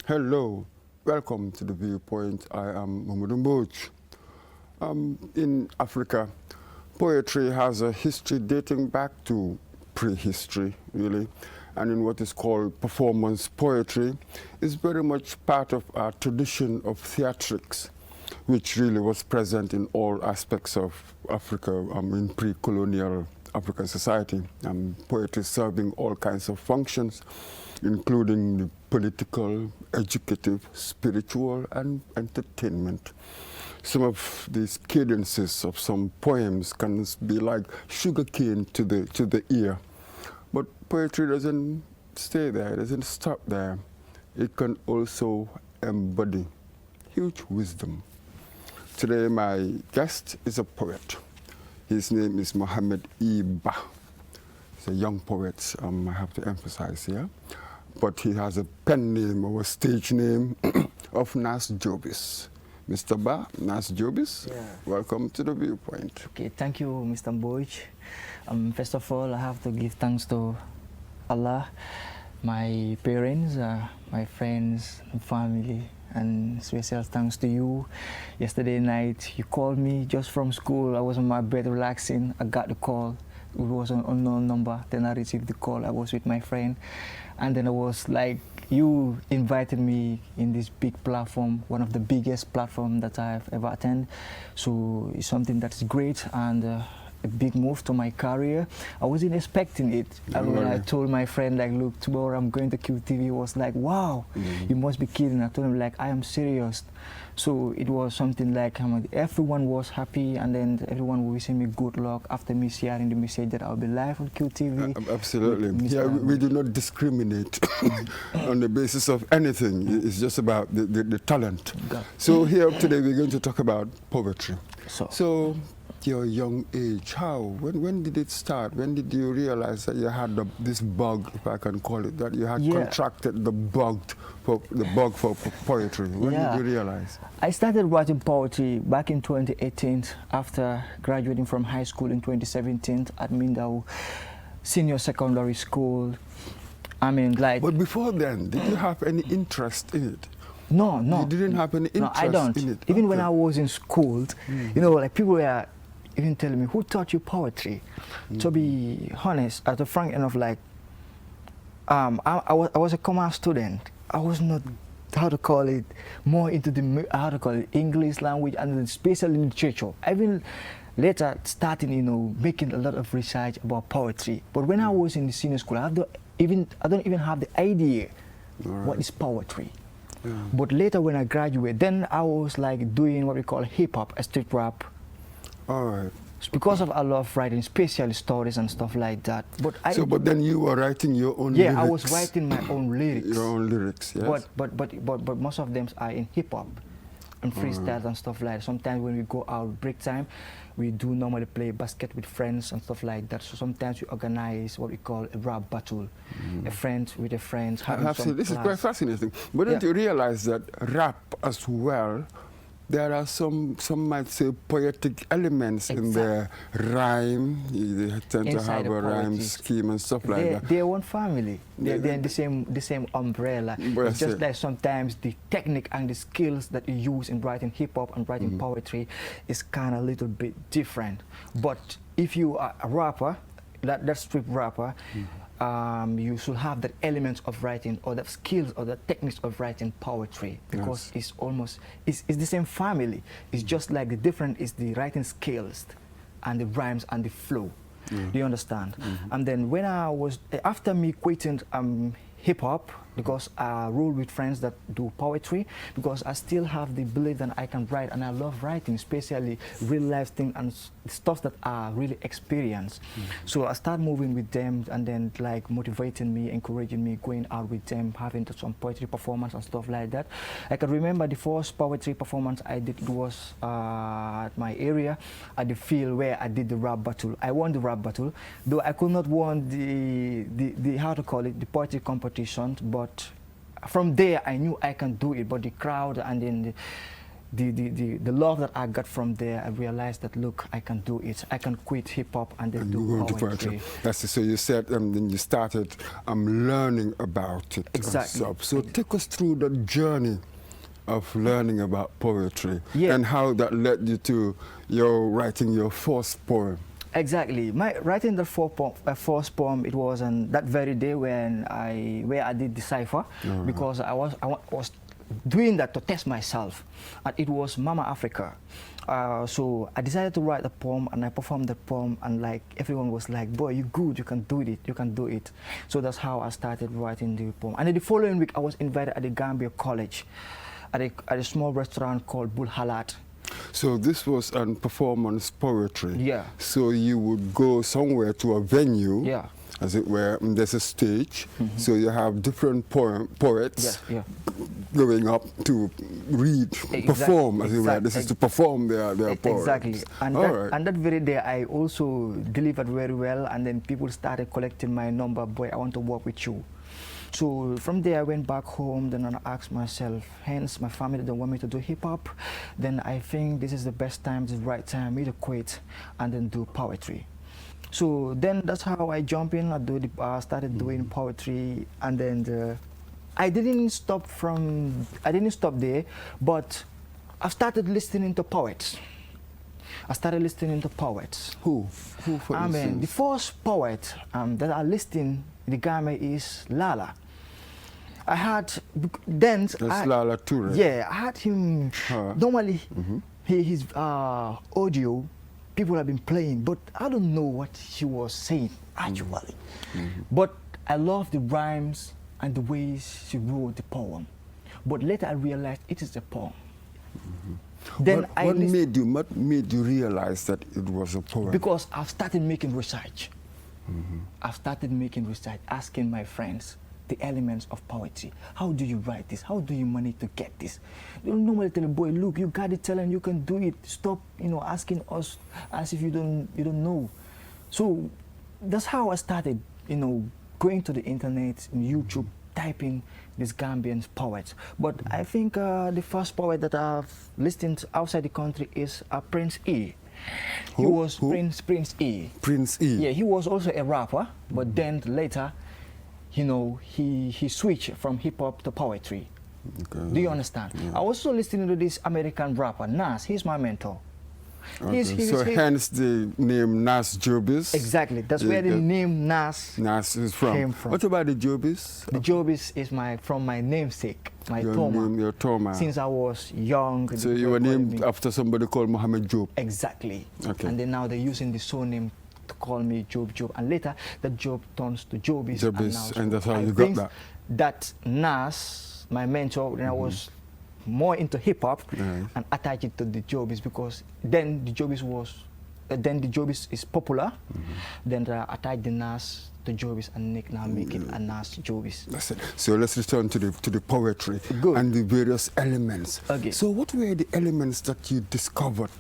Hello, welcome to the Viewpoint. I am Mamadou Mbouch. In Africa, poetry has a history dating back to prehistory, really, and in what is called performance poetry is very much part of our tradition of theatrics, which really was present in all aspects of Africa in pre-colonial African society. Poetry serving all kinds of functions, including the political, educative, spiritual, and entertainment. Some of these cadences of some poems can be like sugarcane to the ear. But poetry doesn't stay there, it doesn't stop there. It can also embody huge wisdom. Today my guest is a poet. His name is Mohammed Iba. He's a young poet, I have to emphasize here. But he has a pen name or a stage name of Nas Jobis. Mr. Ba, Nas Jobis, welcome to the Viewpoint. Okay, thank you, Mr. Mbouch. First of all, I have to give thanks to Allah, my parents, my friends, and family, and special thanks to you. Yesterday night, you called me just from school. I was on my bed relaxing. I got the call. It was an unknown number. Then I received the call. I was with my friend. And then I was like, you invited me in this big platform, one of the biggest platforms that I've ever attended. So it's something that is great and a big move to my career. I wasn't expecting it. And when I told my friend, like, look, tomorrow I'm going to QTV, he was like, wow, you must be kidding. I told him, like, I am serious. So it was something like everyone was happy, and then everyone was wishing me good luck after me sharing the message that I'll be live on QTV. Absolutely. Yeah, we do not discriminate on the basis of anything. It's just about the talent. So here today we're going to talk about poetry. So your young age, how? When did it start? When did you realize that you had this bug, if I can call it that, you had contracted the bug for poetry? When did you realize? I started writing poetry back in 2018 after graduating from high school in 2017 at Mindau Senior Secondary School. I mean, like. But before then, did you have any interest in it? No. You didn't have any interest in it? Even when I was in school, you know, like people were even telling me, who taught you poetry? To be honest, at the front end of like, I was a commerce student. I was not, how to call it, more into the, how to call it, English language and especially literature. I even later starting, you know, making a lot of research about poetry. But when I was in the senior school, I don't even have the idea what is poetry. But later when I graduated, then I was like doing what we call hip-hop, a street rap. All right. Because of I love writing, especially stories and stuff like that. But but then you were writing your own lyrics. Yeah, I was writing my own lyrics. Your own lyrics, yes. But most of them are in hip-hop and freestyle and stuff like that. Sometimes when we go out break time, we do normally play basket with friends and stuff like that. So sometimes we organize what we call a rap battle. A friend with a friend. This is quite fascinating. But don't you realize that rap as well, there are some might say poetic elements in their rhyme. They tend to have a rhyme scheme and stuff like that. They're one family. They're in the same umbrella. It's just like sometimes the technique and the skills that you use in writing hip hop and writing poetry is kind of a little bit different. But if you are a rapper, that street rapper, you should have that element of writing or the skills or the techniques of writing poetry, because it's almost, it's the same family. It's just like the difference is the writing skills and the rhymes and the flow. Do you understand? And then when I was, after me quitting hip-hop, because I roll with friends that do poetry, because I still have the belief that I can write, and I love writing, especially real life things and stuff that I really experience. So I start moving with them, and then like motivating me, encouraging me, going out with them, having some poetry performance and stuff like that. I can remember the first poetry performance I did was at my area, at the field where I did the rap battle. I won the rap battle, though I could not win the how to call it, the poetry competition, but from there I knew I can do it. But the crowd and then the love that I got from there, I realized that, look, I can do it. I can quit hip-hop and then do poetry. That's it. So you said, then you started learning about it. Exactly. So take us through the journey of learning about poetry, and how that led you to your writing your first poem. Exactly. My writing the first poem, it was on that very day when I did the cipher, because I was doing that to test myself, and it was Mama Africa. So I decided to write a poem, and I performed the poem, and like everyone was like, boy, you good, you can do it, you can do it. So that's how I started writing the poem. And then the following week I was invited at the Gambia College at a small restaurant called Bul Halat. So this was performance poetry. Yeah. So you would go somewhere to a venue, yeah, as it were, and there's a stage. So you have different poets going up to read, perform, as it were. This is to perform their poems. Exactly. And that very day I also delivered very well, and then people started collecting my number. Boy, I want to work with you. So from there I went back home, then I asked myself, hence my family don't want me to do hip-hop, then I think this is the best time, this is the right time me to quit and then do poetry. So then that's how I jump in, I started doing poetry, and then I didn't stop there, but I started listening to poets. I started listening to poets. Who for instance? The first poet that I listened in the Ghana is Lala. I had That's Lala Toure. Yeah, I had him. Normally, his audio, people have been playing, but I don't know what he was saying actually. But I love the rhymes and the ways she wrote the poem. But later I realized it is a poem. Then what made you realize that it was a poem? Because I've started making research. I've started making research, asking my friends the elements of poetry. How do you write this? How do you manage to get this? You don't normally tell a boy, look, you got it, tell him you can do it. Stop, asking us as if you don't know. So that's how I started, going to the internet, YouTube, typing these Gambian poets. But I think the first poet that I've listened outside the country is Prince E. He was Prince E. Prince E. Yeah, he was also a rapper, but then later, he switched from hip hop to poetry. Okay. Do you understand? Yeah. I was also listening to this American rapper, Nas. He's my mentor. Okay. So hence the name Nas Jobis. Exactly. That's where the name Nas is from. Came from. What about the Jobis? The Jobis is from my namesake, your Toma. Since I was young. So you were named after somebody called Mohammed Job. Exactly. Okay. And then now they're using the surname to call me Job. And later that Job turns to Jobis. And that's how you got that. That Nas, my mentor, when I was more into hip hop, and attach it to the Jobis, because then the Jobis is popular. Then I attach the Nas to Jobis and make it a Nas Jobis. That's it. So let's return to the poetry and the various elements. Okay. So what were the elements that you discovered?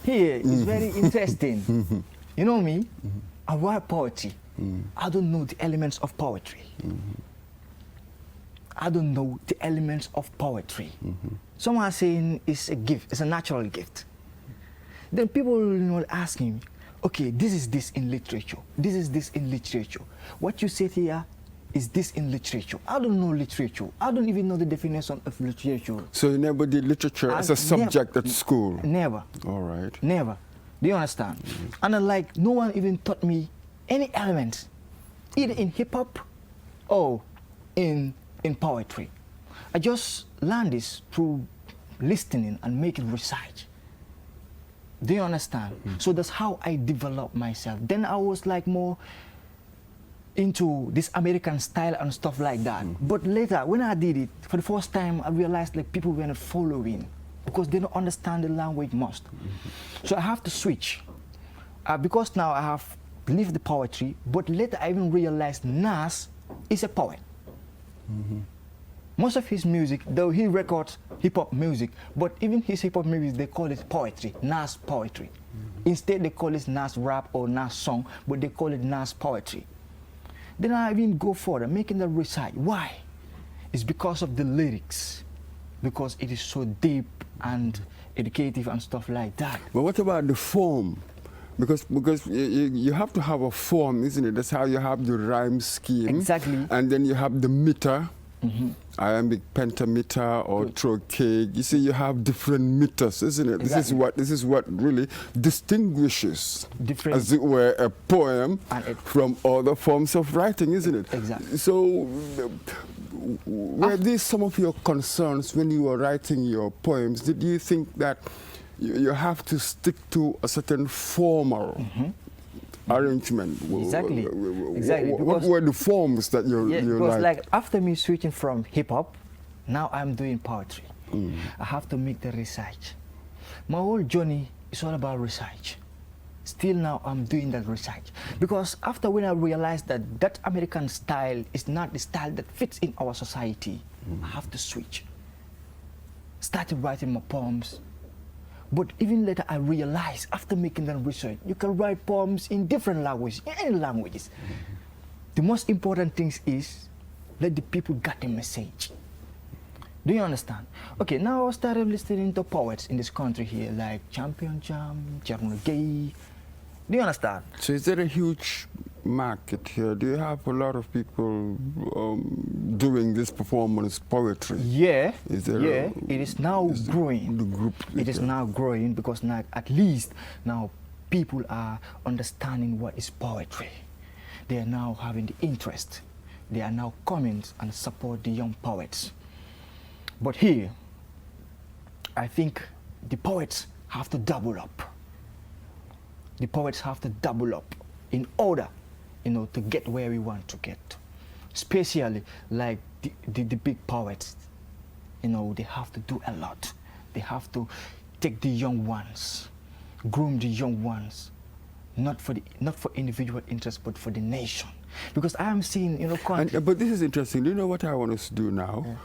Here is very interesting. You know me, I write poetry. I don't know the elements of poetry. I don't know the elements of poetry. Some are saying it's a gift, it's a natural gift. Then people ask me, okay, this is this in literature, this is this in literature. What you said here is this in literature. I don't know literature. I don't even know the definition of literature. So you never did literature as a subject at school? Never. All right. Never. Do you understand? And no one even taught me any elements, either in hip-hop or in poetry. I just learned this through listening and making research. Do you understand? So that's how I developed myself. Then I was more into this American style and stuff like that. But later, when I did it, for the first time, I realized people were not following because they don't understand the language most. So I have to switch. Because now I have lived the poetry, but later I even realized Nas is a poet. Most of his music, though he records hip-hop music, but even his hip-hop music, they call it poetry, Nas poetry. Instead, they call it Nas rap or Nas song, but they call it Nas poetry. Then I even go further, making the research. Why? It's because of the lyrics. because it is so deep and educative and stuff like that. But what about the form? Because you have to have a form, isn't it? That's how you have the rhyme scheme. Exactly. And then you have the meter, iambic pentameter or trochaic. You see, you have different meters, isn't it? Exactly. This is what really distinguishes, Different, as it were, a poem and from other forms of writing, isn't it? Exactly. So, were these some of your concerns when you were writing your poems? Did you think that you have to stick to a certain formal arrangement? Exactly. Exactly. What were the forms that you because liked? like after me switching from hip hop, now I'm doing poetry. I have to make the research. My whole journey is all about research. Still now I'm doing that research. Because after when I realized that that American style is not the style that fits in our society, I have to switch. Started writing my poems. But even later I realized, after making that research, you can write poems in different languages, in any languages. The most important thing is, let the people get the message. Do you understand? Okay, now I started listening to poets in this country here, like Champion Jam, General Gay. Do you understand? So is there a huge market here? Do you have a lot of people doing this performance poetry? Yeah, Is there it is now growing. The group It is now growing because now at least now people are understanding what is poetry. They are now having the interest. They are now coming and support the young poets. But here, I think the poets have to double up. The poets have to double up in order, to get where we want to get. Especially like the big poets, they have to do a lot. They have to take the young ones, groom the young ones, not for individual interest, but for the nation. Because I am seeing, but this is interesting. Do you know what I want us to do now? Yeah.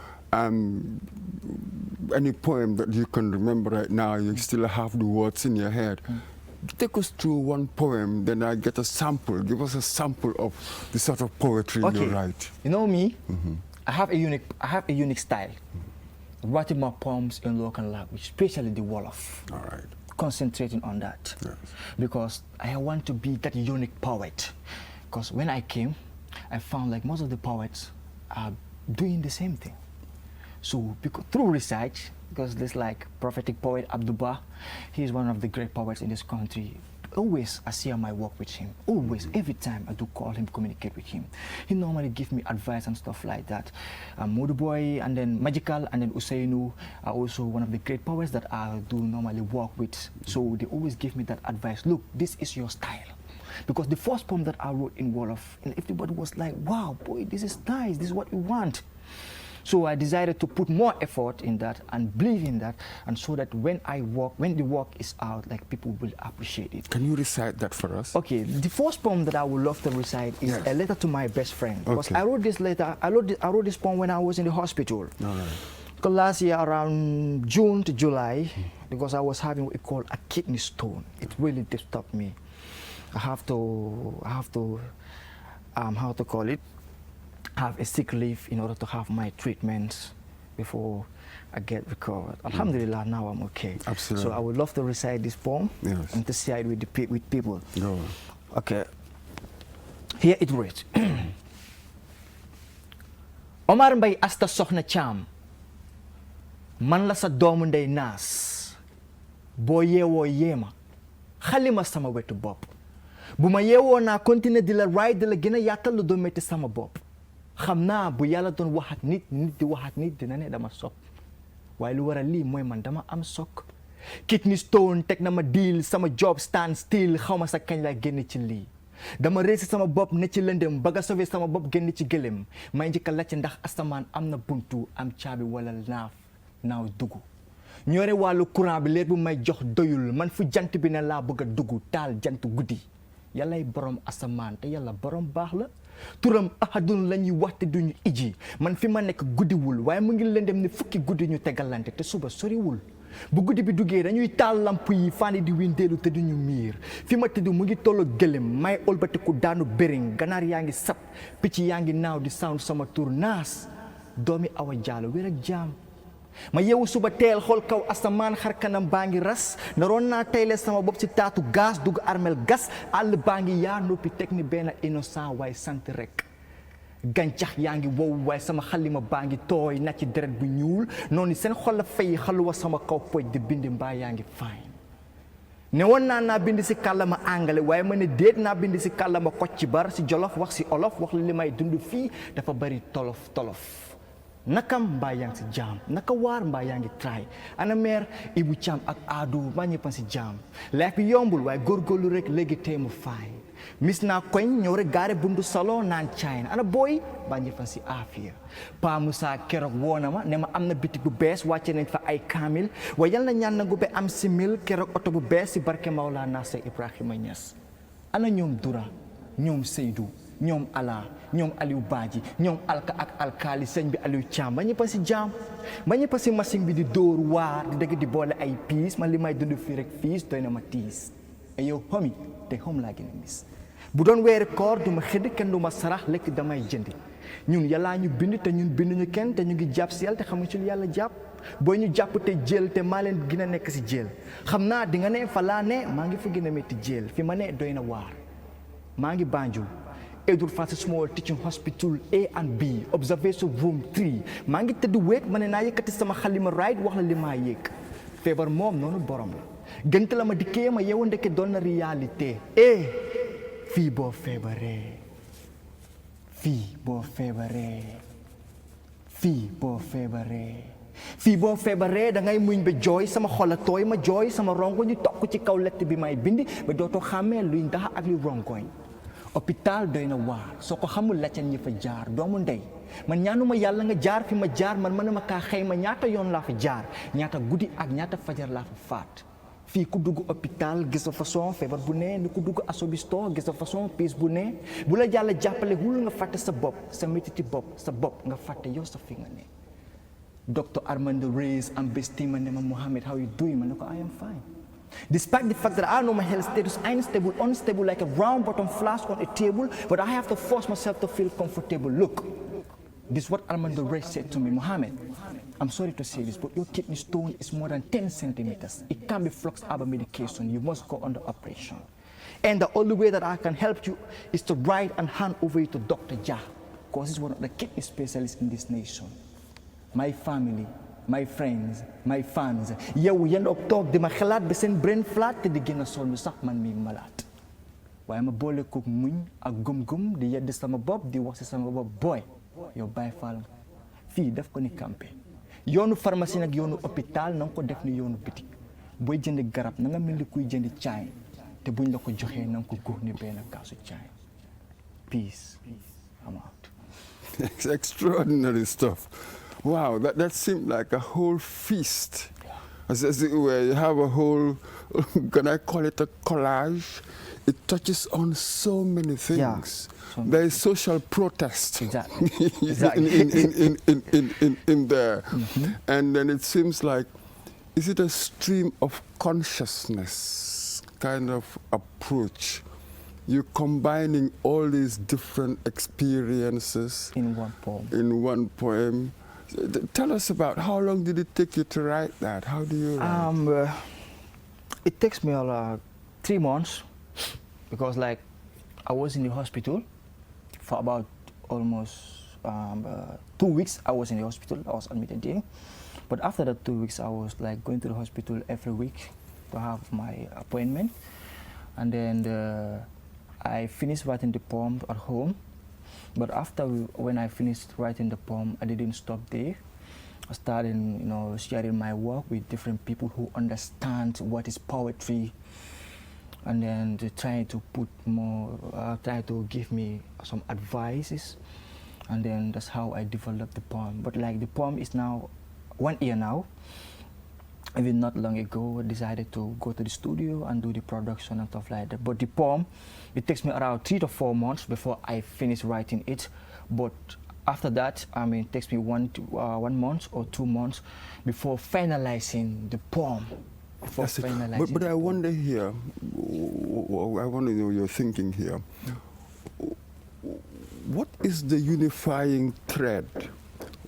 Any poem that you can remember right now, you still have the words in your head. Take us through one poem, then I get a sample. Give us a sample of the sort of poetry you write. You know me, I have a unique style. Writing my poems in local language, especially the Wolof. All right. Concentrating on that. Yes. Because I want to be that unique poet. Because when I came, I found like most of the poets are doing the same thing. So through research, because there's like prophetic poet Abduba, he's one of the great poets in this country. Always I share my work with him. Always, every time I do call him, communicate with him. He normally gives me advice and stuff like that. Moduboy and then Magical and then Usainu are also one of the great poets that I do normally work with. So they always give me that advice. Look, this is your style. Because the first poem that I wrote in Wolof, and everybody was like, wow, boy, this is nice. This is what we want. So I decided to put more effort in that and believe in that, and so that when the work is out, like people will appreciate it. Can you recite that for us? Okay, the first poem that I would love to recite is a letter to my best friend. Because Okay. I wrote this letter, I wrote this poem when I was in the hospital. All right. Because last year around June to July, because I was having what we call a kidney stone. It really disturbed me. I have to how to call it? Have a sick leave in order to have my treatments before I get recovered. Alhamdulillah, now I'm okay. Absolutely. So I would love to recite this poem and to share it with people. Go on. Okay. Here it reads. Omar Mbay asta soxna Cham, man la sa doomu ndey naas, boo yeewoo yeema, xalima sama wetu bopp. Bu ma yeewoo naa continuer di la raay di la gën a yaatal lu doon metti sama bopp. xam naa bu yàlla doon wax ak nit di wax ak nit dina ne dama sopp waaye lu waral lii mooy man dama am sok. Kidney stone teg na ma deal sama job stand still xaw ma sa kañ laa génn ci lii. dama réesi sama bopp ne ci lëndëm bëgg a sauver sama bopp génn ci gëlëm may njëkk a laajte ndax asamaan am na buntu am caabi wala naaw dugg. ñoore wàllu courant bi leer bu may jox doyul man fu jant bi ne laa bëgg a dugg taal jant guddi. yàllay borom asamaan te yàlla borom baax la. turam ahadun la ñuy wax te duñu iji man fi ma nekk guddiwul waaye mu ngi lëndëm ne fukki guddi ñu tegalante te suba soriwul. bu guddi bi duggee dañuy taal lamp yi fani di windeelu te duñu miir fi ma tëdd mu ngi tollo gëlëm may olbatiku daanu bëriñ ganaar yaa ngi sab picc yaa ngi naaw di sound sama tur naas doomi awa jaalo wér ak jaam ma yeewu suba teel xool kaw asamaan xar kanam baa ngi ras naroon naa tayle sama bopp ci taatu gaz dugg armel gas àll baa ngi yaa noppi teg ni benn innocent waaye sant rek gàncax yaa ngi wow waaye sama xalima baa ngi tooy na ci deret bu ñuul noonu seen xol la fay xaluwa sama kaw poj di bind mbaa yaa ngi fine ne woon naa bind si kàllama angale waaye ma ne déet naa bind si kàllama kocc bar si jolof wax si olof wax li may dund fii dafa bari tolof tolof nakam mbaa yaa ngi si jaam naka waar mbaa yaa ngi try ana meer Ibu Caam ak Aadu maa ñëppan si jaam life bi yombul waaye góorgóorlu rek léegi tey mu fine mis naa koñ ñëw rek gaare bundu salo naan China ana booy baa ñëppan si aafiya Pa Musa keroog woona ma ne ma am na bitik bu bees wàcce nañ fa ay kaamil waaye yal na ñaan nangu be am si mil keroog oto bu bees si barke Mawlana Seex Ibrahima Ñas ana ñoom Dura ñoom Seydou ñoom Ala ñoom Aliou Badji ñoom Alka ak alkaali sëñ bi Aliou Thiam ba ñëppa si jaam ba ñëppa si machine bi di dóor waar di dëgg di boole ay piis man li may dund fii rek fiis doy na ma tiis e yow xomi te xom laa gën a mis bu doon weeri koor du ma xëdd kenn du ma sarax lekk damay jëndi ñun yàllaa ñu bind te ñun binduñu kenn te ñu ngi jàpp si yàlla te xamuñ ci lu yàlla jàpp booy ñu jàpp te jël te maa leen gën a nekk si jël xam naa di nga ne fa laa ne maa ngi fa gën a métti jël fi ma ne doy na waar maa ngi Banjul Edward Francis Small Teaching Hospital A and B observation room 3 maa ngi tëdd wéet ma ne naa yëkkati sama xalima right wax la li maa yëg feebar moom noonu borom la gënt la ma dikkee ma yeewu ndeke doon na réalité fii boo feebaree fii boo feebaree fii boo feebaree fii boo feebaree da ngay muñ ba jooy sama xol a tooy ma jooy sama rongoñ ñu tokk ci kaw lett bi may bind ba dootoo xàmmee luy ndax ak luy rongoñ hôpital doy na waar soo ko xamul laccen ñi fa jaar doomu ndey man ñaanuma yàlla nga jaar fi ma jaar man mënuma kaa xayma ñaata yoon laa fa jaar ñaata guddi ak ñaata fajar laa fa faat fii ku dugg hôpital gis sa façon feebar bu ne ni ku dugg asobisto gis sa façon piis bu ne bu la yàlla jàppale wul nga fàtte sa bopp sa métiti bopp sa bopp nga fàtte yow sa fi nga ne Dr. Armando Reyes am bestima ne ma Mohammed how you doing ma ne ko I am fine despite the fact that I know my health status I'm stable, unstable like a round bottom flask on a table but I have to force myself to feel comfortable. Look, this is what Armando Reyes said to me, Mohammed, I'm sorry to say this, but your kidney stone is more than 10 centimeters. It can't be fluxed out by medication. You must go under operation. And the only way that I can help you is to write and hand over you to Dr. Jah, because he's one of the kidney specialists in this nation. My family, my friends, my fans, yow yéen ak toog di ma xalaat ba seen brain flat te di gën a sonn sax man mi malaat waaye ma boole kook muñ ak gëm-gëm di yedd sama bopp di wax si sama bopp booy yow Baay Faal fii def ko ni campé yoonu pharmacie nag yoonu hôpital na nga ko def ni yoonu bitik booy jënd garab na nga mel ni kuy jënd caay te buñ la ko joxee na nga ko góor ni benn kaasu caay peace I'm out. It's extraordinary stuff. Wow, that seemed like a whole feast. As it were, you have a whole, can I call it a collage? It touches on so many things. Yeah, there is social protest exactly. in there. Mm-hmm. And then it seems like, is it a stream of consciousness kind of approach? You're combining all these different experiences in one poem. In one poem. Tell us about how long did it take you to write that? How do you write? It takes me 3 months because like I was in the hospital for about almost 2 weeks. I was in the hospital. I was admitted there. But after that 2 weeks, I was like going to the hospital every week to have my appointment. And then I finished writing the poem at home. But after when I finished writing the poem, I didn't stop there. I started, sharing my work with different people who understand what is poetry, and then trying to put more, try to give me some advices, and then that's how I developed the poem. But like the poem is now 1 year now. Even not long ago, I decided to go to the studio and do the production and stuff like that. But the poem, it takes me around 3 to 4 months before I finish writing it. But after that, it takes me 1 month or 2 months before finalizing the poem. But I wonder here, I want to know your thinking here. What is the unifying thread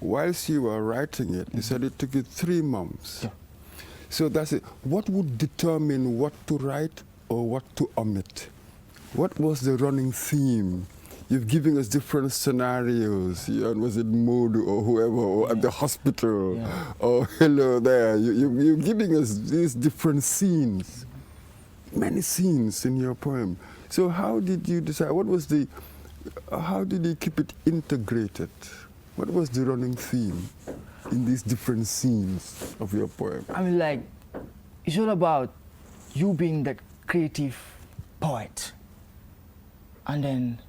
whilst you were writing it, you said it took you 3 months. Yeah. So that's it. What would determine what to write or what to omit? What was the running theme? You've given us different scenarios. Was it Modu or whoever, or at the hospital, or hello there. You're giving us these different scenes, many scenes in your poem. So how did you decide? How did you keep it integrated? What was the running theme in these different scenes of your poem? I mean, like, it's all about you being that creative poet and then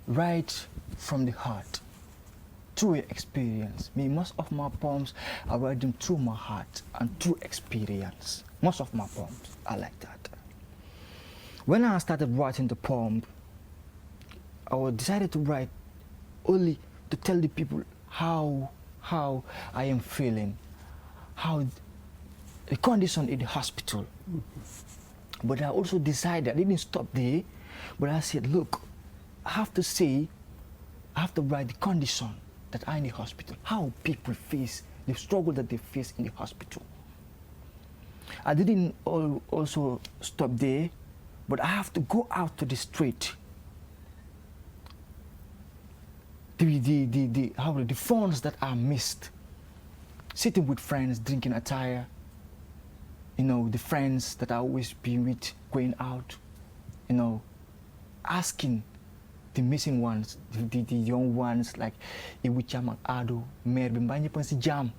write from the heart, through your experience. Most of my poems, I write them through my heart and through experience. Most of my poems are like that. When I started writing the poem, I decided to write only to tell the people how I am feeling, how the condition in the hospital. But I also decided, I didn't stop there, but I said, look, I have to write the condition that are in the hospital, how people face, the struggle that they face in the hospital. I didn't also stop there, but I have to go out to the street. The phones that are missed, sitting with friends, drinking a tire, the friends that I always be with, going out, asking the missing ones, the young ones, like Iwicham Ado, Mer Bimbanye Pansi Jam.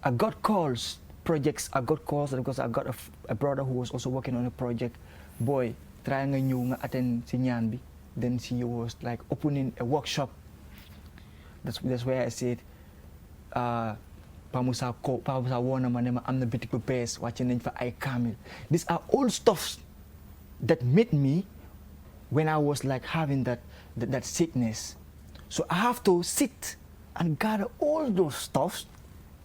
I got calls because I got a brother who was also working on a project. Boy, trying a new attend Sinyanbi. Then she was like opening a workshop. That's where I said, Pamusa Wana Manema, I'm the beautiful best, watching for I Kamil. These are all stuffs that made me when I was like having that sickness. So I have to sit and gather all those stuffs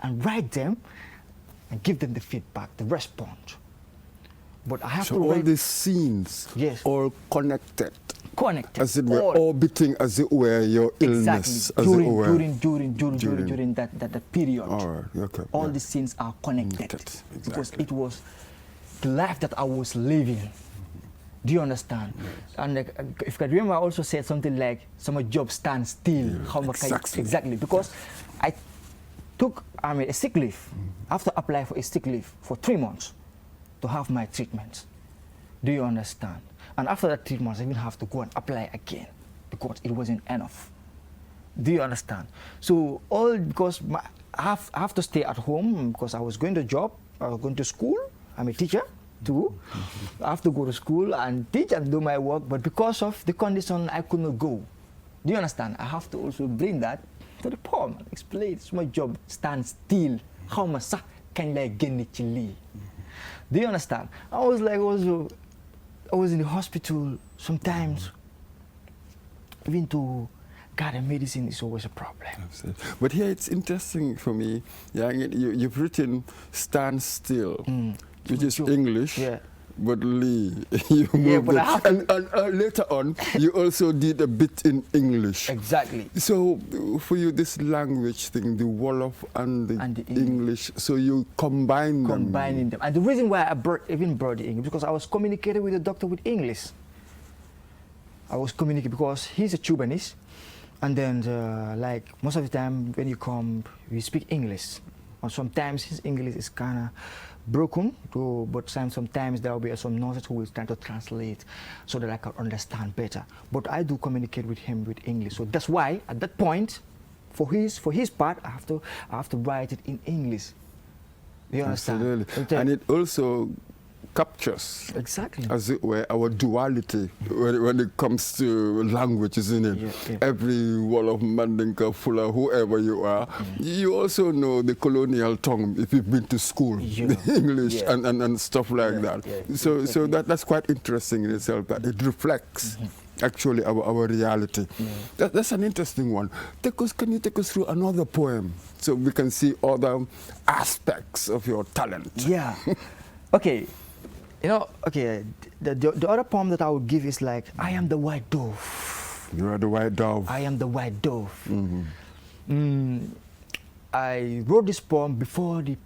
and write them and give them the feedback, the response. But I have to write all these scenes, yes, all connected, as it were, orbiting as it were your illness, exactly. During that period. All right, okay. All the scenes are connected, exactly, because it was the life that I was living. Do you understand? Yes. And if I remember, I also said something like, "Some job stand still." Yeah, exactly, because I took a sick leave after applying for a sick leave for 3 months to have my treatment. Do you understand? And after that 3 months, I even have to go and apply again because it wasn't enough. Do you understand? So all because I have to stay at home because I was going to job, I was going to school. I'm a teacher too. I have to go to school and teach and do my work, but because of the condition, I could not go. Do you understand? I have to also bring that to the poem and explain. It's my job. Stand still. How much can I get it? Do you understand? I was like I was in the hospital sometimes. Even to get a medicine is always a problem. Absolutely. But here it's interesting for me. Yeah, you've written "Stand Still," which is English. Yeah. But Lee, you moved it. And later on, you also did a bit in English. Exactly. So for you, this language thing, the Wolof and the English, so you combine them. Combining them. And the reason why I even brought the English, because I was communicating with the doctor with English. I was communicating because he's a Cubanese. And then, like, most of the time when you come, we speak English. And sometimes his English is kind of broken, but sometimes there will be some nurses who will try to translate so that I can understand better. But I do communicate with him with English. So that's why, at that point, for his part, I have to write it in English. You understand? Absolutely. And it also captures, exactly, as it were, our duality when it comes to language, isn't it? Yeah, yeah. Every Wolof, Mandinka, Fula, whoever you are, you also know the colonial tongue if you've been to school, the English and stuff like that. Yeah, so exactly. that's quite interesting in itself, that it reflects actually our reality. Yeah. That's an interesting one. Can you take us through another poem so we can see other aspects of your talent? Yeah. Okay. The other poem that I would give is like, I am the white dove. You are the white dove. I am the white dove. I wrote this poem before the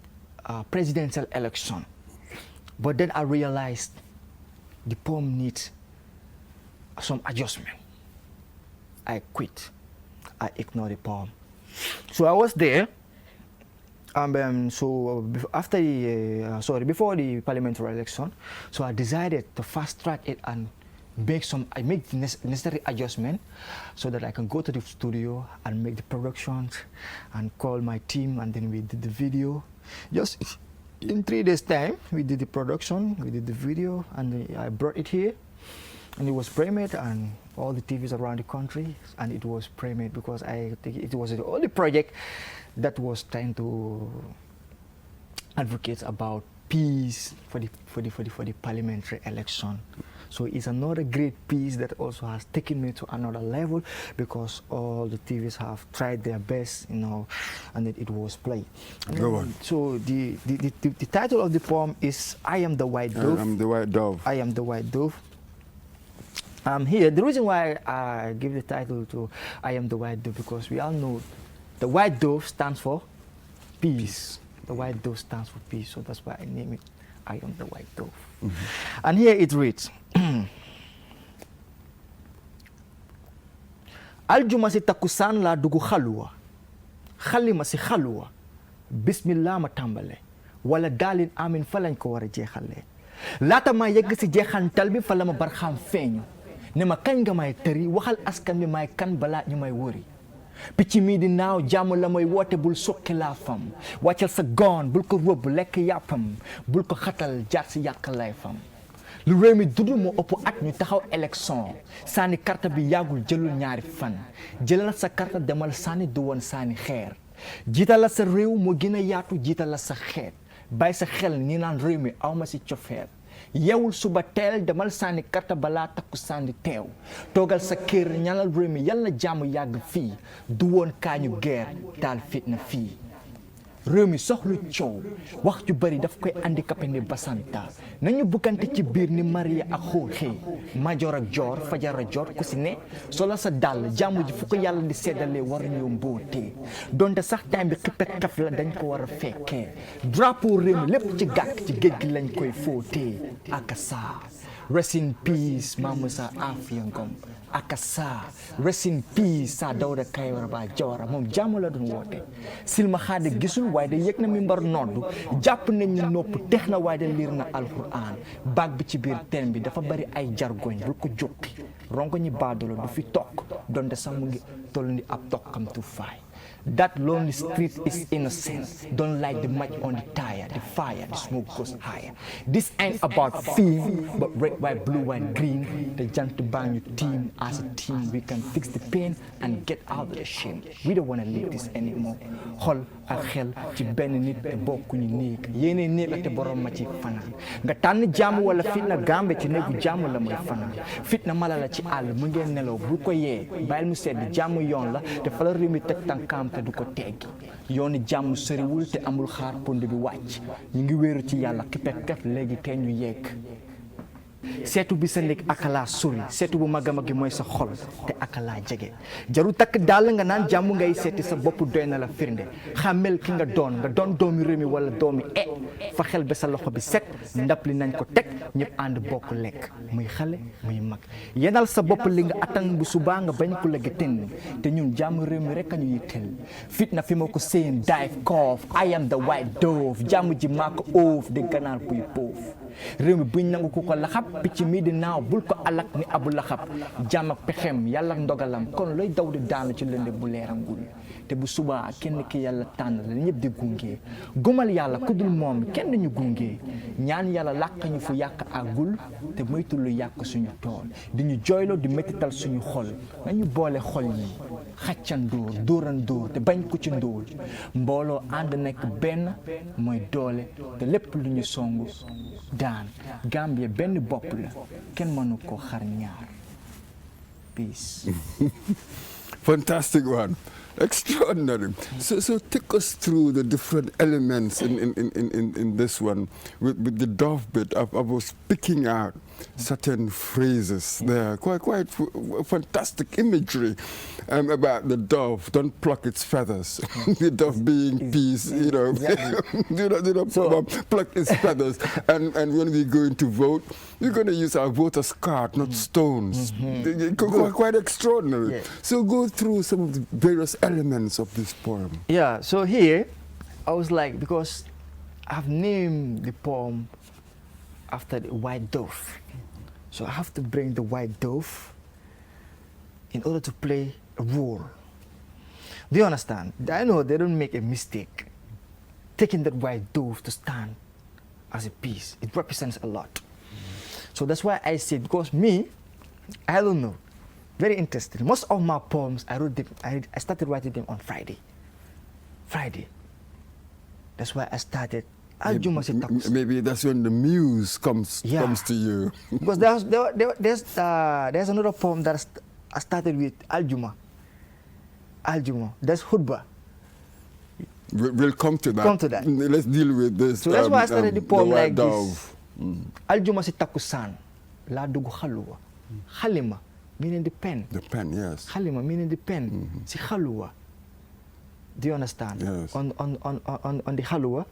presidential election, but then I realized the poem needs some adjustment. I quit. I ignored the poem. So I was there. After the before the parliamentary election, so I decided to fast track it and make the necessary adjustment so that I can go to the studio and make the productions and call my team, and then we did the video. Just in 3 days time, we did the production, we did the video, and I brought it here, and it was premiered and all the TVs around the country, and it was premiered because I think it was the only project that was trying to advocate about peace for the parliamentary election. So it's another great piece that also has taken me to another level because all the TVs have tried their best, you know, and it was played. Go on. So the title of the poem is I Am the White Dove. I am the white dove. I am the white dove. Here, the reason why I give the title to I Am the White Dove, because we all know the white dove stands for peace. The white dove stands for peace, so that's why I name it I Am the White Dove. And here it reads, aljuma si takusaan laa dugu xalwa xalima si xalwa bismillah ma tàmbale wala daalin amin fa lañ ko war a jeexalee laata maa yegg si jeexantal bi fa la ma barxaam feeñu ne ma kañ nga may tëri waxal askan bi may kan balaa ñu may wëri picc mii di naaw jàmm la may woote bul sokki laa fam wàccal sa goon bul ko rëbb lekk yàppam bul ko xatal jaar si yàq lay fam lu réew mi dudd moo ëpp at ñu taxaw élection sànni carte bi yàggul jëlul ñaari fan jëlal sa carte demal sànni du woon sànni xeer jiital la sa réew moo gën a yaatu jiital la sa xeet bàyyi sa xel ni naan réew mi awma si cofeer yeewul suba teel demal sànni carte balaa takku sànni teew toogal sa kër ñaanal réew mi yal na jàmm yàgg fii du woon kaañu guerre taal fitna fii réew mi soxlu coow wax ju bari daf koy handicapé ni basanta nañu buggante ci biir ni Maria ak xooxee Major ak Joor fajara jot ku si ne solo sa dàll jàmm ji fu ko yàlla di seddalee war ñoo mbootee donte sax time bi xippet xef la dañ ko war a fekkee drapeau réew mi lépp ci gàkk ci géej gi lañ koy fóotee akasa rest in peace Mama Sa Afia Ngom akasa rest in peace Sa Dawda Kairaba Ba Jawara moom jàmm la doon woote silma xaade gisul waaye da yëg na mi mbar noddu jàpp nañ ni nopp tex na waaye da liir na alquran baag bi ci biir teen bi dafa bari ay jargoñ bul ko jukki rongo ñi baadolo du fi tokk donte sax mu ngi toll ni ab tokkam tu faay that lonely street is innocent. Don't light the match on the tire, the fire, the smoke goes higher. This ain't about theme, but red, white, blue, white, green. The jump to bang your team. As a team, we can fix the pain and get out of the shame. We don't want to live this anymore. Xol ak xel ci benn nit te bokkuñu néeg yéene néeg te borom ma ci fanaan nga tànn jàmm wala fitna gambe ci néegu jàmm la mooy fanaan fitna mala la ci àll mu ngeen nelaw bu ko yee bàyyil mu sedd jàmm yoon la te fa la réew mi teg tànkaam te du ko teggi yooni jàmm soriwul te amul xaar pond bi wàcc ñu ngi wéeru ci yàlla kipet kef léegi te ñu yegg seetu bi sa nekk akalaa sori seetu bu mag a mag mooy sa xol te akalaa jege jaru takk daal nga naan jàmm ngay seeti sa bopp doy na la firnde xàmmel ki nga doon doomi réew mi wala doomi fa xel ba sa loxo bi set ndap li nañ ko teg ñëpp ànd bokk lekk muy xale muy mag yenal sa bopp li nga attan bu subaa nga bañ ko léegi tenn te ñun jàmm réew mi rek a ñu yitteel fitna fi ma ko séen dive cough I am the white dove jàmm ji maa ko oof de ganaar buy poof réew mi buñ nangu ku ko laxab picc mii di naaw bul ko alak ni abu laxab jàmm ak pexem yàlla ak ndogalam kon looy daw di daanu ci lëndëm bu leerangul te bu subaa kenn ki yàlla tànn la ñëpp di gunge gumal yàlla ku dul moom kenn ñu gunge ñaan yàlla làq ñu fu yàq àggul te moytu lu yàq suñu tool di ñu jooyloo di méttital suñu xol nañu boole xol yi xàccandóor dóorandóor te bañ ko ci ndóol mbooloo ànd nekk benn mooy doole te lépp lu ñu songu daan Gambia benn bopp la kenn mënu ko xar ñaar peace. Fantastic one. Extraordinary. So take us through the different elements in this one. With the dove bit, I was picking out certain phrases there, quite fantastic imagery about the dove. Don't pluck its feathers. The dove being peace, you know. Exactly. do not pluck its feathers. And when we go to vote, we're going to use our voters' card, not stones. Quite extraordinary. Yeah. So go through some of the various elements of this poem. Yeah, so here, I was like, because I've named the poem after the white dove. So I have to bring the white dove in order to play a role. Do you understand? I know they don't make a mistake taking that white dove to stand as a piece. It represents a lot. So that's why I said, because me, I don't know, very interesting. Most of my poems, I wrote them, I started writing them on Friday. That's why I started. Maybe that's when the muse comes to you. Because there's another poem that I started with Aljuma. That's Hudba. We'll come to that. Let's deal with this. So that's why I started the poem like dove. this. Aljuma si takusan, la dugu khalwa. Halima, meaning the pen. The pen, yes. Halima, meaning the pen. Si khalwa. Do you understand? Yes. On the halwa.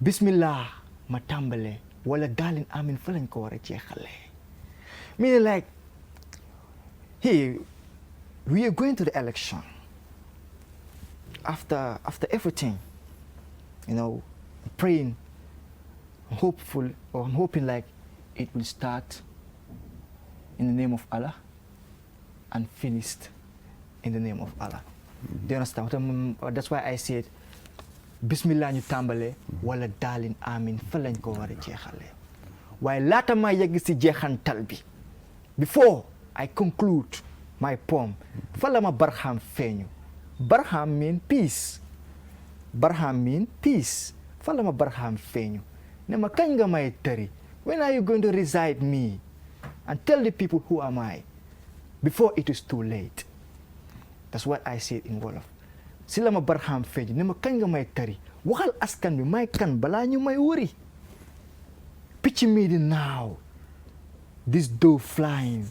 Bismillah matambale wala dalin amin falan ko wara jeexale. Meaning like, here we are going to the election. After everything, you know, praying, hopeful, or I'm hoping like it will start in the name of Allah and finished in the name of Allah. Do you understand? That's why I said, Bismillah ñu tàmbale wala daalin amin fa lañ ko war a jeexale. Waaye laata ma yegg si jeexantal bi, before I conclude my poem, fa la ma Barham feeñu. Barham mean peace. Barham mean peace. Fa la ma Barham feeñu. Ne ma kañ nga may tëri? When are you going to recite me? And tell the people who am I before it is too late. That's what I said in Wolof. Si la ma Barham feeñu ne ma kañ nga may tëri? Waxal askan bi may kan balaa ñu may wëri. Picc mi di naaw. This dove flying.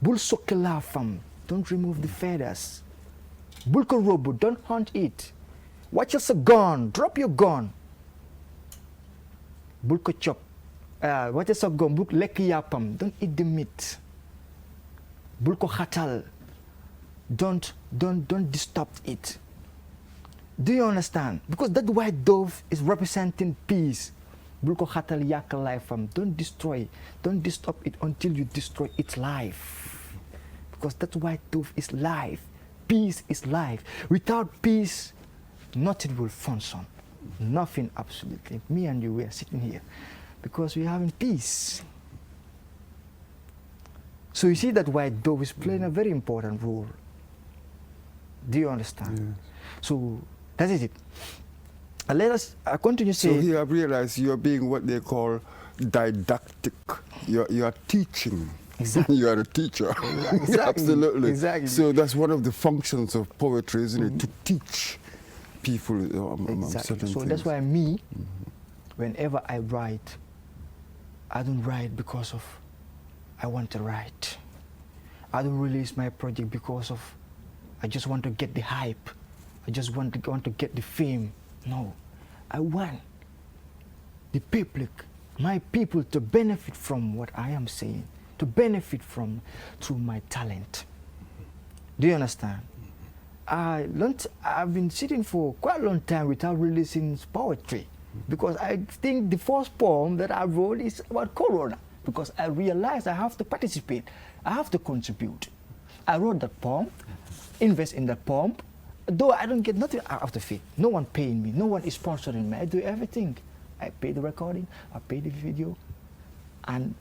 Bul sokke laafam. Don't remove the feathers. Bul ko robu, don't hunt it. Wàccal sa gun, drop your gun. Bul ko chop. Wàccal sa gun, bul lekk yàppam, don't eat the meat. Bul ko xatal. Don't disturb it. Do you understand? Because that white dove is representing peace. Bul ko xatal yàq lifeam. Don't destroy. Don't disturb it until you destroy its life. Because that white dove is life. Peace is life. Without peace, nothing will function. Nothing, absolutely. Me and you, we are sitting here because we are having peace. So you see that white dove is playing a very important role. Do you understand? Yes. So that is it. Let us continue saying. So here I've realized you're being what they call didactic. You're teaching. Exactly. You are a teacher. Exactly. Absolutely. Exactly. So that's one of the functions of poetry, isn't it? To teach people Exactly. certain So things. that's why me, whenever I write, I don't write because of I want to write. I don't release my project because of I just want to get the hype. I just want to get the fame. No. I want the public, my people, to benefit from what I am saying, to benefit from through my talent. Do you understand? I've been sitting for quite a long time without releasing poetry because I think the first poem that I wrote is about Corona because I realized I have to participate, I have to contribute. I wrote that poem, invest in that poem, though I don't get nothing out of it. No one paying me, no one is sponsoring me. I do everything. I pay the recording, I pay the video, and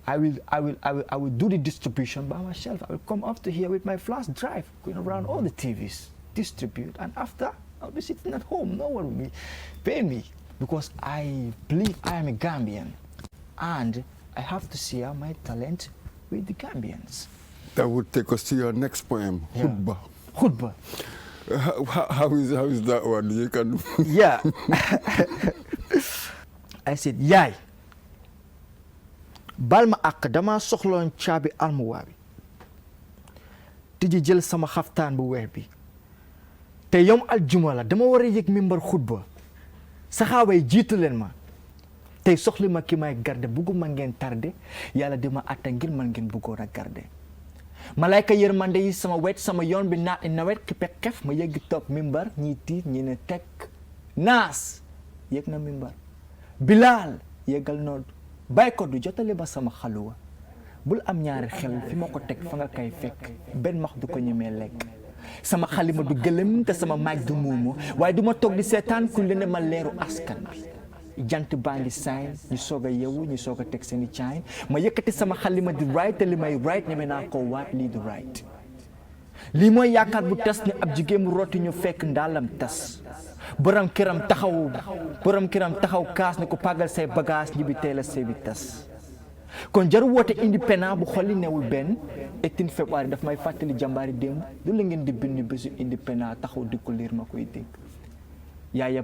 I will do the distribution by myself. I will come up to here with my flash drive, going around all the TVs, distribute, and after I'll be sitting at home. No one will be paying me because I believe I am a Gambian, and I have to share my talent with the Gambians. That would take us to your next poem, Khutbah. Khutbah. How is that one? You can. Yeah. I said, yaay bal ma àq dama soxloon caabi almuwaa bi tijji jël sama xaftaan bu weex bi te yom aljuma la dama war a yëg mimbar xutba saxaaway jiitu leen ma tey soxli ma ki may garde bugguma ngeen tarde yàlla di ma atta ngir man ngeen buggoon a garde malayka yërmande yi sama wet sama yoon bi naat nawet kipe xef ma yëgg toog mimbar ñii tiit ñi ne tekk naas yëg na mimbar bilaal yëggal noonu bàyyi ko du jotale ba sama xaluwa bul am ñaari xel fi ma ko teg fa nga kay fekk benn max du ko ñemee lekk sama xalima du gëlëm te sama maaj du muumu waaye du ma toog di seetaan ku leen ma leeru askan bi jant baa ngi saay ñu soog a yeewu ñu soog a teg seeni caay ma yëkkati sama xalima di right te li may right ñeme naa ko waat lii di right lii mooy yaakaar bu tas ne ab jigéen mu rooti ñu fekk ndaalam tas borom këram taxaw kaas ne ko pagal say bagage ñibbi teel a sëy bi tas kon jaru woote indépendant bu xolli newul benn 18 février daf may fàttali jàmbaari démb du la ngeen di bind bésu indépendant taxaw di ko liir ma koy dégg yaaya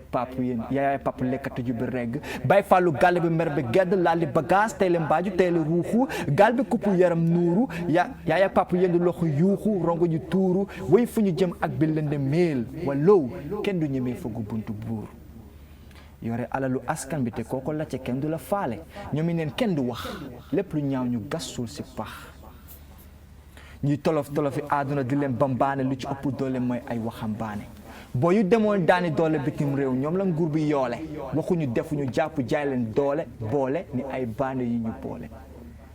pap lekkatu ju bi regg bay fàllu gaal bi mer bi gedd laali bagage tey la mbaaju tey la ruuxu gaal bi kuppu yaram nuuru yaaya pap yendu loxo yuuxu rongo ñu tuuru way fu ñu jëm ak bi lënde meel wallow kenn du ñemee fëggu buntu buur yore alalu askan bi te kooko la ca kenn du la faale ñoomi neen kenn du wax lépp lu ñaaw ñu gasul si pax ñuy tolofi àdduna di leen bambaane lu ci ëpp doole mooy ay waxambaane boo yu demoon daani doole bitim réew ñoom la nguur bi yoole waxuñu defuñu jàpp jaay leen doole boole ni ay baane yi ñu boole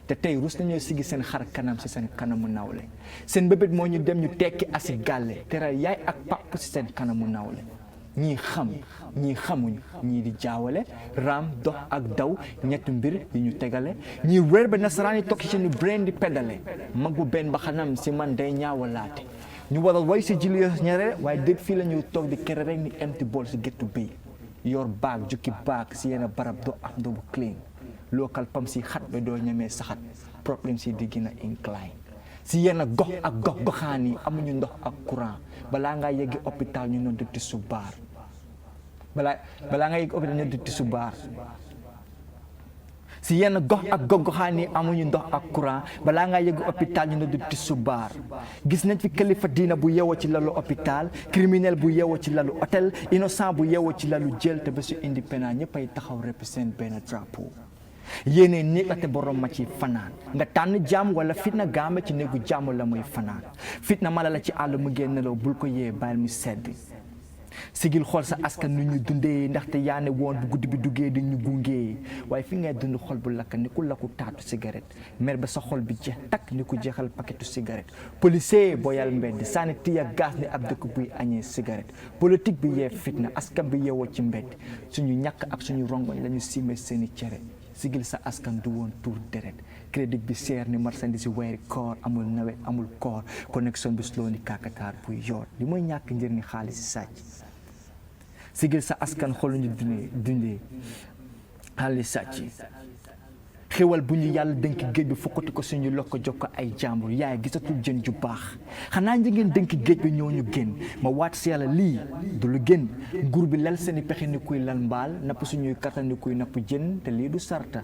te tey rus nañoo sigi seen xar kanam si seen kanamu nawle seen bébét moo ñu dem ñu tekki asi gàlle teral yaay ak pàpp si seen kanamu nawle ñii xam ñii xamuñ ñii di jaawale raam dox ak daw ñetti mbir yi ñu tegale ñii réer ba nasaraan yi tokki seeni brain di pedale mag bu benn ba xanam si man day ñaawalaate ñu waral way si Julius Nyerere waaye déet fii la ñuy toog di kere rek ni empty bool si géttu bi yor baag jukki baag si yenn barab doo am doo bu clean local pam si xat ba doo ñemee saxat problème si di gën a incline si yenn gox ak goxaan yi amuñu ndox ak courant balaa ngaa yeggi hôpital ñu noon di subaar balaa nga yeggi hôpital ñu di subaar si yenn gox ak goxaan yi amuñu ndox ak courant balaa ngaa yegg hôpital ñu ne du tissubaar gis nañ fi kilifa diina bu yeewoo ci lalu hôpital criminel bu yeewoo ci lalu hôtel innocent bu yeewoo ci lalu jël te ba su indépendant ñëppay taxaw represent benn drapeau yéene néeg la te borom ma ci fanaan nga tànn jàmm wala fitna gaame ci néegu jàmm la muy fanaan fitna mala la ci àll mu génn nelaw bul ko yee bàyyil mu sedd sigil xool sa askan nu ñu dundee ndaxte yaa ne woon bu guddi bi duggee di ñu gungee waaye fi ngay dund xol bu lakk ni ku lakku taatu cigarette mer ba sa xol bi jeex takk ni ku jeexal paquetu cigarette policier booyal mbedd sànni tiya gaz ni ab dëkk buy añee cigarette politique bi yee fitna askan bi yeewoo ci mbedd suñu ñàkk ak suñu rongoñ la ñu siimee seeni cere sigil sa askan du woon tuur deret crédit bi seer ni marchandise si weeri koor amul nawet amul koor connexion bi slow ni kakataar buy yoor li mooy ñàkk njëriñ xaalis si sàcc sigil sa askan xolu ñu dundee xaalis sàcc xéwal bu ñu yàlla dénk géej bi fokkati ko suñu lokko jox ko ay jàmbur yaay gisatul jën ju baax xanaa ñi ngeen dénk géej bi ñoo ñu génn ma waat si yàlla lii du lu gën nguur bi lal seeni pexe ni kuy lal mbaal napp suñuy kattan ni kuy napp jën te lii du sarta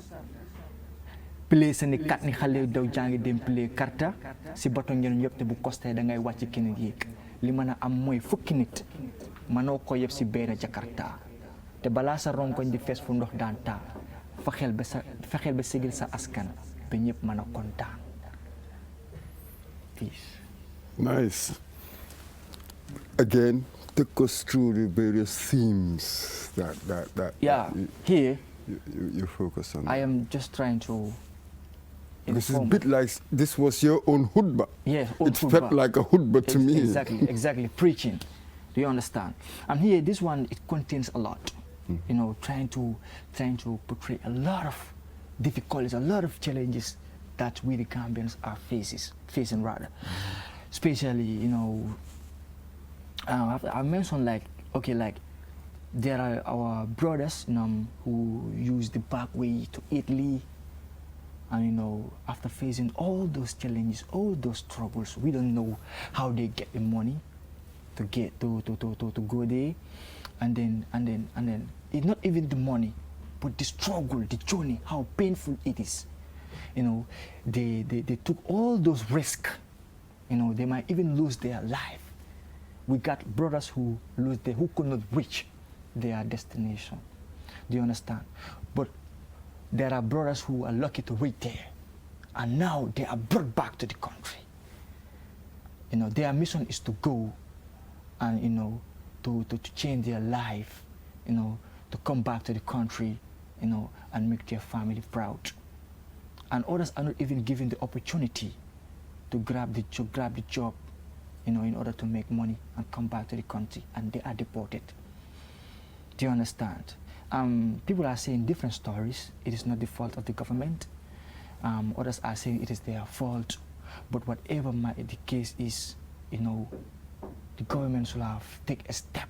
pile seeni kat ni xale daw jàngi dem pile karta si bato ngeen yëpp te bu costé da ngay wàcc keneen yéeg li mën a am mooy fukki nit mënoo ko yëpp si benn jakarta te balaa sa ronkoñ di fees fu ndox daan taa fexeel ba sigil sa askan ba ñëpp mën a kontaan. Peace. Nice. Again, take us through the various themes that here you focus on. I am just trying to. This is a bit like this was your own khutbah. Yes, it felt like a khutbah to me. Exactly, preaching. Do you understand? And here, this one, it contains a lot. You know, trying to portray a lot of difficulties, a lot of challenges that we the Gambians are facing rather. Especially, you know, I mentioned like there are our brothers, who use the back way to Italy, And after facing all those challenges, all those struggles, we don't know how they get the money to get to go there, and then it's not even the money, but the struggle, the journey, how painful it is. They took all those risks. They might even lose their life. We got brothers who who could not reach their destination. Do you understand? But there are brothers who are lucky to reach there, and now they are brought back to the country. Their mission is to go and to change their life, to come back to the country, and make their family proud. And others are not even given the opportunity to grab the job, in order to make money and come back to the country, and they are deported. Do you understand? People are saying different stories. It is not the fault of the government. Others are saying it is their fault. But whatever the case is, the government should have take a step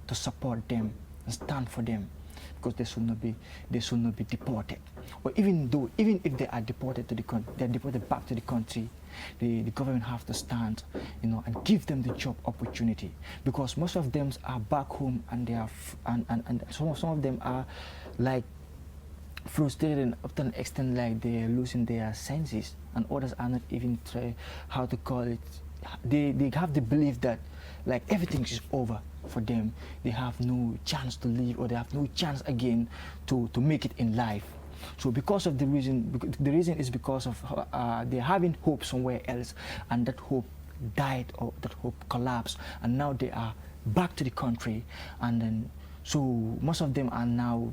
to support them and stand for them, because they should not be deported. Or even if they are deported to the country, they are deported back to the country, the government have to stand, and give them the job opportunity, because most of them are back home and they are and some of them are like frustrated and up to an extent like they are losing their senses, and others are not even how to call it. They have the belief that like everything is over for them. They have no chance to live, or they have no chance again to make it in life. So because of the reason is because of they're having hope somewhere else, and that hope died, or that hope collapsed, and now they are back to the country, and then so most of them are now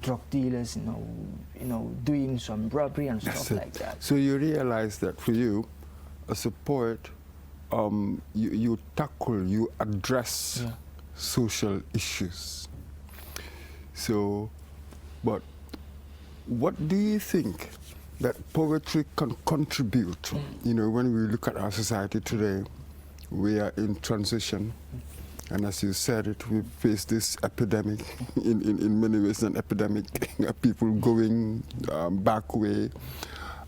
drug dealers, doing some robbery and stuff like that. So you realize that for you, as a poet, you address social issues. So, but what do you think that poetry can contribute? When we look at our society today, we are in transition. And as you said it, we face this epidemic, in many ways an epidemic, people going back way,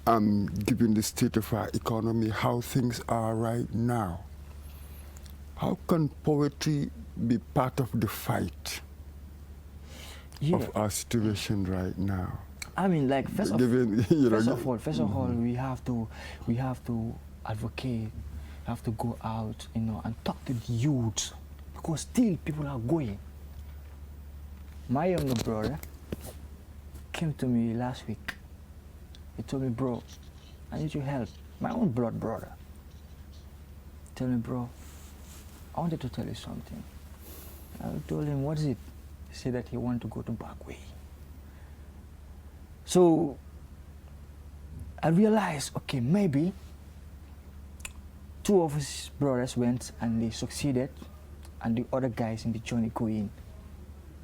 given the state of our economy, how things are right now. How can poetry be part of the fight of our situation right now? I mean, like first of all, we have to advocate, have to go out, and talk to the youth, because still people are going. My younger brother came to me last week. He told me, bro, I need your help. My own blood brother. Tell me, bro, I wanted to tell you something. I told him, what is it? He said that he wanted to go to Bagway. So I realized, okay, maybe two of his brothers went and they succeeded, and the other guys in the journey going,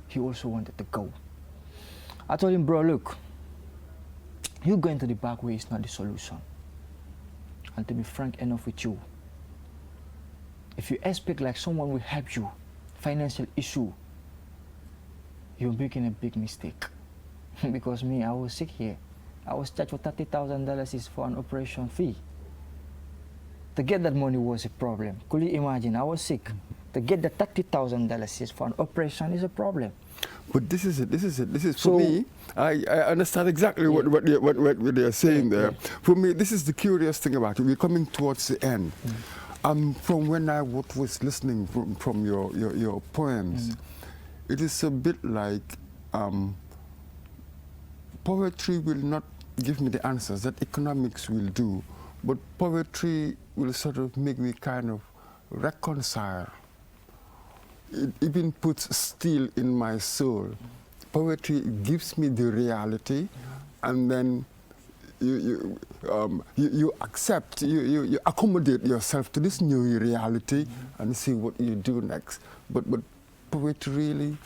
he also wanted to go. I told him, bro, look, you going to the back way is not the solution. And to be frank enough with you, if you expect like someone will help you, financial issue, you're making a big mistake. Because me, I was sick here. I was charged for $30,000 is for an operation fee. To get that money was a problem. Could you imagine? I was sick. To get the $30,000 is for an operation is a problem. But this is it. This is for me. I understand exactly what they're saying there. For me, this is the curious thing about it. We're coming towards the end. From when I was listening from your poems, it is a bit like poetry will not give me the answers that economics will do, but poetry will sort of make me kind of reconcile. It even puts steel in my soul. Poetry gives me the reality, and then you accept, you accommodate yourself to this new reality and see what you do next. But poetry really,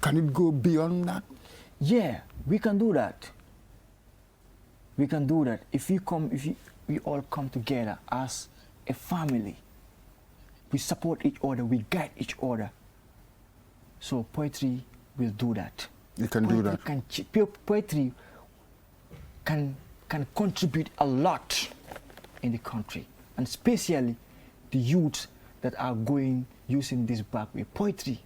can it go beyond that? Yeah, we can do that. We can do that if we all come together as a family. We support each other, we guide each other. So poetry will do that. You can do that. Poetry can contribute a lot in the country, and especially the youths that are using this back way. Poetry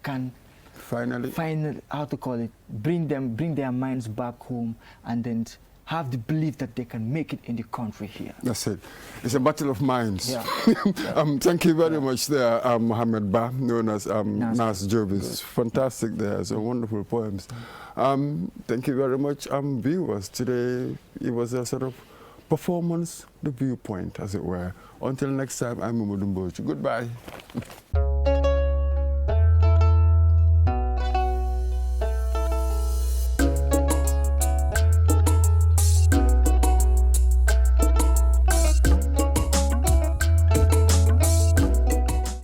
can finally find how to call it, bring their minds back home, and then have the belief that they can make it in the country here. That's it. It's a battle of minds. Yeah. Thank you very much there, Mohammed Ba, known as Nas Jobis. Fantastic there, some wonderful poems. Thank you very much, viewers. Today it was a sort of performance, the viewpoint, as it were. Until next time, I'm Mumudumbochi. Goodbye.